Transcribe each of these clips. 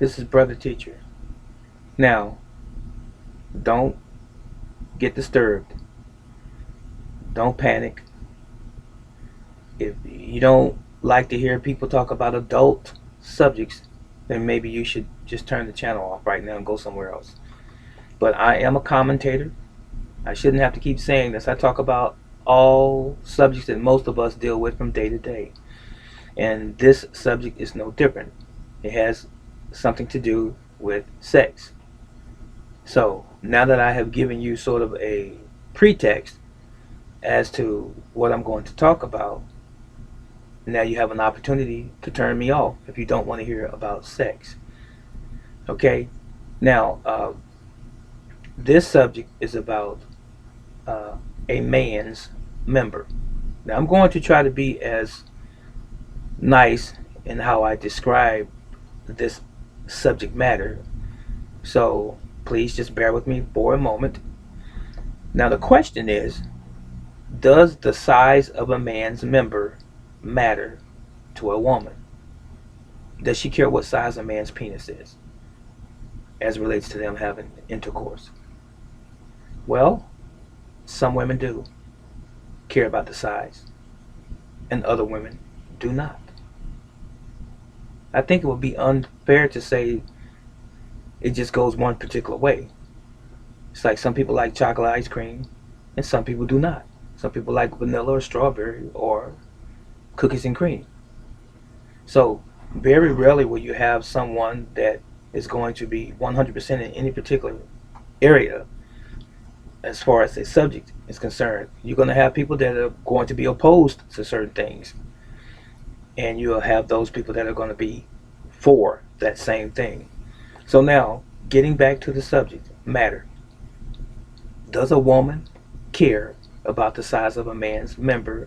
This is Brother Teacher. Now, don't get disturbed. Don't panic. If you don't like to hear people talk about adult subjects, then maybe you should just turn the channel off right now and go somewhere else. But I am a commentator. I shouldn't have to keep saying this. I talk about all subjects that most of us deal with from day to day. And this subject is no different. It has something to do with sex. So now that I have given you sort of a pretext as to what I'm going to talk about, now you have an opportunity to turn me off if you don't want to hear about sex. Okay? Now, this subject is about a man's member. Now, I'm going to try to be as nice in how I describe this subject matter. So please just bear with me for a moment. Now, the question is, does the size of a man's member matter to a woman? Does she care what size a man's penis is as it relates to them having intercourse? Well, some women do care about the size, and other women do not. I think it would be unfair to say it just goes one particular way. It's like some people like chocolate ice cream, and some people do not. Some people like vanilla or strawberry or cookies and cream. So very rarely will you have someone that is going to be 100% in any particular area as far as the subject is concerned. You're going to have people that are going to be opposed to certain things, and you'll have those people that are going to be for that same thing. So now, getting back to the subject matter, does a woman care about the size of a man's member,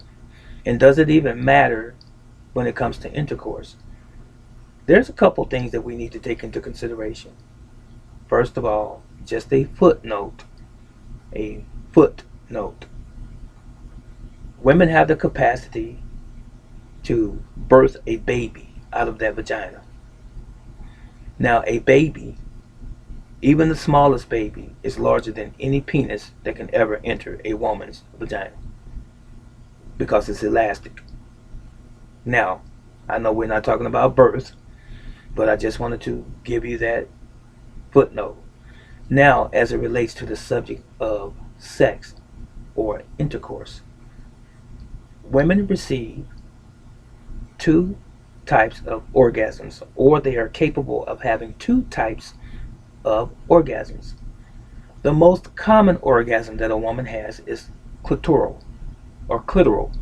and does it even matter when it comes to intercourse? There's a couple things that we need to take into consideration. First of all, just a footnote. A footnote. Women have the capacity to birth a baby out of their vagina. Now, a baby, even the smallest baby, is larger than any penis that can ever enter a woman's vagina because it's elastic. Now, I know we're not talking about birth, but I just wanted to give you that footnote. Now, as it relates to the subject of sex or intercourse, women receive two types of orgasms, or they are capable of having two types of orgasms. The most common orgasm that a woman has is clitoral or clitoral.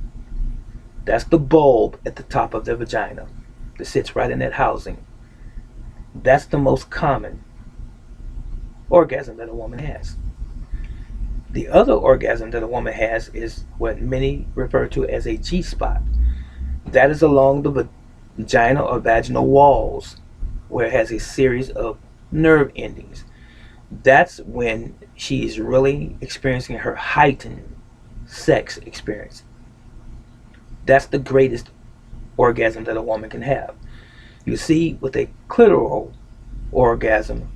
That's the bulb at the top of the vagina that sits right in that housing. That's the most common orgasm that a woman has. The other orgasm that a woman has is what many refer to as a G spot. That is along the vagina or vaginal walls, where it has a series of nerve endings. That's when she is really experiencing her heightened sex experience. That's the greatest orgasm that a woman can have. You see, with a clitoral orgasm,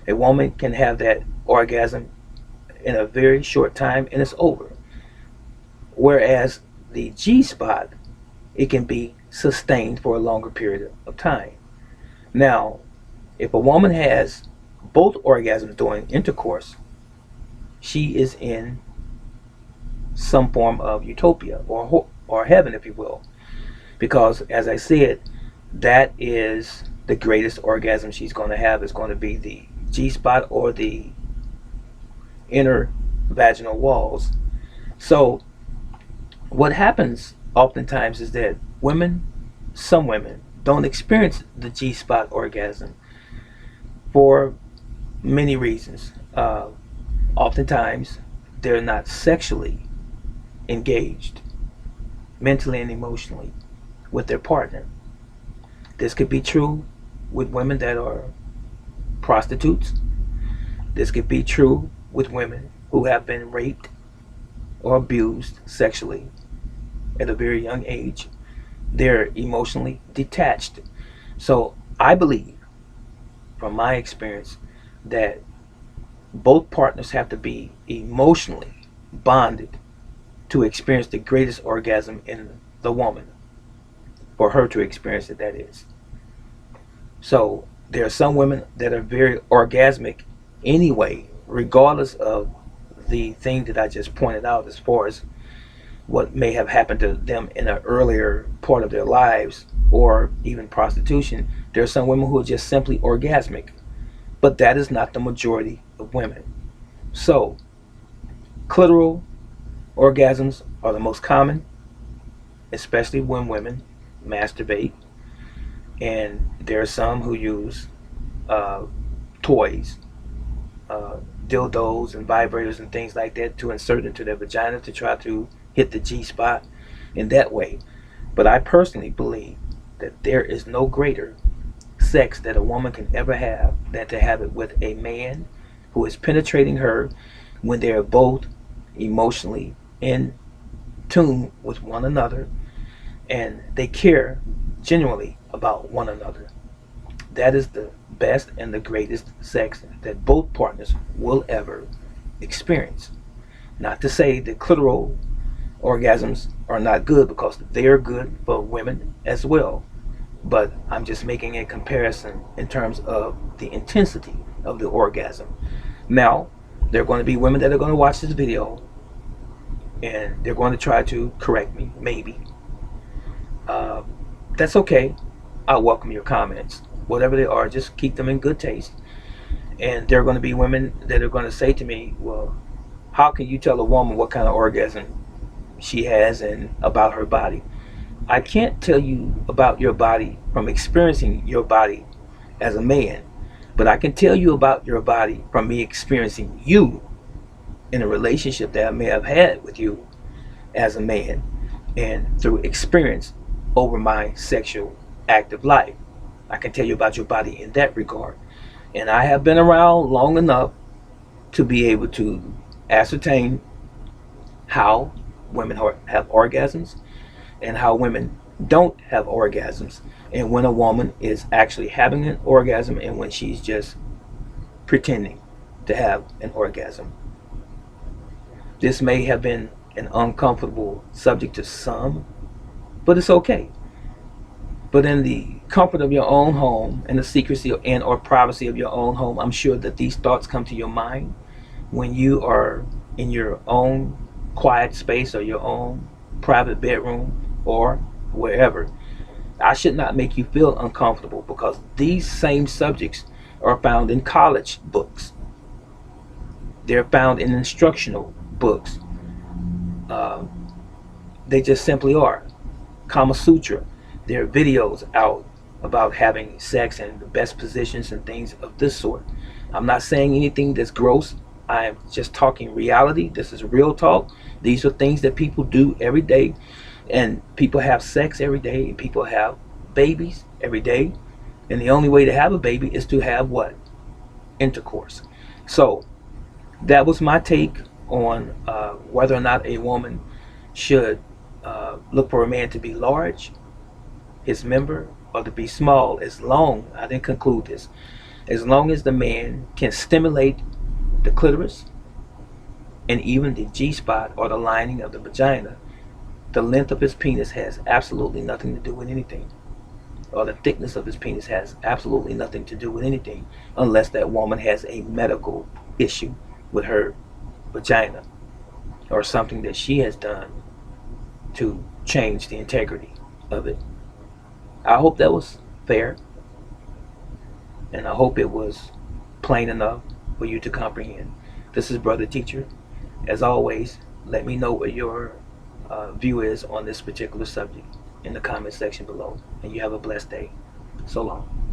a woman can have that orgasm in a very short time and it's over. Whereas the G spot, it can be sustained for a longer period of time. Now, if a woman has both orgasms during intercourse, she is in some form of utopia or heaven, if you will, because as I said, that is the greatest orgasm she's going to have is going to be the G spot or the inner vaginal walls. So what happens oftentimes is that some women don't experience the G spot orgasm for many reasons. Oftentimes they're not sexually engaged mentally and emotionally with their partner. This could be true with women that are prostitutes. This could be true with women who have been raped or abused sexually at a very young age. They're emotionally detached. So I believe from my experience, that both partners have to be emotionally bonded to experience the greatest orgasm in the woman, for her to experience it, that is. So there are some women that are very orgasmic anyway, regardless of the thing that I just pointed out as far as what may have happened to them in an earlier part of their lives or even prostitution. There are some women who are just simply orgasmic, but that is not the majority of women. So clitoral orgasms are the most common, especially when women masturbate, and there are some who use uh, toys, uh, dildos and vibrators and things like that to insert into their vagina to try to hit the G spot in that way. But I personally believe that there is no greater sex that a woman can ever have than to have it with a man who is penetrating her when they are both emotionally in tune with one another and they care genuinely about one another. That is the best and the greatest sex that both partners will ever experience. Not to say that clitoral orgasms are not good, because they are good for women as well. But I'm just making a comparison in terms of the intensity of the orgasm. Now, there are going to be women that are going to watch this video and they're going to try to correct me, maybe. Uh, that's okay. I welcome your comments. Whatever they are, just keep them in good taste. And there are going to be women that are going to say to me, well, how can you tell a woman what kind of orgasm she has and about her body? I can't tell you about your body from experiencing your body as a man, but I can tell you about your body from me experiencing you in a relationship that I may have had with you as a man, and through experience over my sexual active life. I can tell you about your body in that regard. And I have been around long enough to be able to ascertain how women have orgasms and how women don't have orgasms, and when a woman is actually having an orgasm and when she's just pretending to have an orgasm. This may have been an uncomfortable subject to some, but it's okay. But in the comfort of your own home and the secrecy and or privacy of your own home, I'm sure that these thoughts come to your mind when you are in your own quiet space or your own private bedroom or wherever. I should not make you feel uncomfortable, because these same subjects are found in college books. They're found in instructional books. Uh, they just simply are. Kama Sutra. There are videos out about having sex and the best positions and things of this sort. I'm not saying anything that's gross. I'm just talking reality. This is real talk. These are things that people do every day, and people have sex every day, and people have babies every day. And the only way to have a baby is to have what? Intercourse. So that was my take on whether or not a woman should look for a man to be large, his member, or to be small. As long, I didn't conclude this, as long as the man can stimulate the clitoris and even the G spot or the lining of the vagina, the length of his penis has absolutely nothing to do with anything, or the thickness of his penis has absolutely nothing to do with anything, unless that woman has a medical issue with her vagina or something that she has done to change the integrity of it. I hope that was fair, and I hope it was plain enough for you to comprehend. This is Brother Teacher. As always, let me know what your view is on this particular subject in the comment section below. And you have a blessed day. So long.